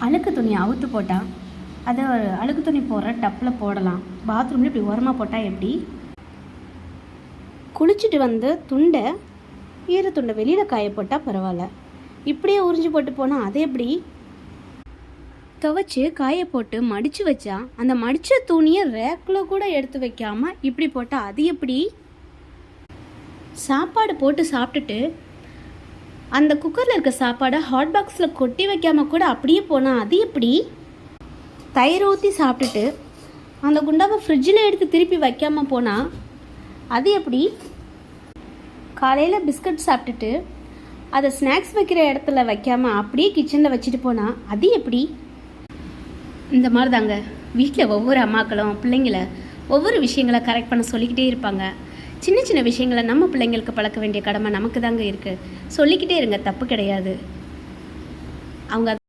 அழுக்கு துணி அவுத்து போட்டால் அதை அழுக்கு துணி போடுற டப்பில் போடலாம். பாத்ரூமில் இப்படி ஓரமாக போட்டால் எப்படி? குளிச்சுட்டு வந்து துண்டை ஈரத்துண்டை வெளியில் காய போட்டால் பரவாயில்ல, இப்படியே உறிஞ்சி போட்டு போனால் அது எப்படி? துவைச்சி காய போட்டு மடித்து வச்சா அந்த மடித்த துணியை ரேக்கில் கூட எடுத்து வைக்காமல் இப்படி போட்டால் அது எப்படி? சாப்பாடு போட்டு சாப்பிட்டுட்டு அந்த குக்கரில் இருக்க சாப்பாடை ஹாட் பாக்ஸில் கொட்டி வைக்காமல் கூட அப்படியே போனால் அது எப்படி? தயிர் ஊற்றி சாப்பிட்டுட்டு அந்த குண்டாவை ஃப்ரிட்ஜில் எடுத்து திருப்பி வைக்காமல் போனால் அது எப்படி? காலையில் பிஸ்கட் சாப்பிட்டுட்டு அதை ஸ்நாக்ஸ் வைக்கிற இடத்துல வைக்காமல் அப்படியே கிச்சனில் வச்சுட்டு போனால் அது எப்படி? இந்த மாதிரி தாங்க வீட்டில் ஒவ்வொரு அம்மாக்களும் பிள்ளைங்களை ஒவ்வொரு விஷயங்களை கரெக்ட் பண்ண சொல்லிக்கிட்டே இருப்பாங்க. சின்ன சின்ன விஷயங்களை நம்ம பிள்ளைங்களுக்கு பழக்க வேண்டிய கடமை நமக்கு தாங்க இருக்குது. சொல்லிக்கிட்டே இருங்க, தப்பு கிடையாது. அவங்க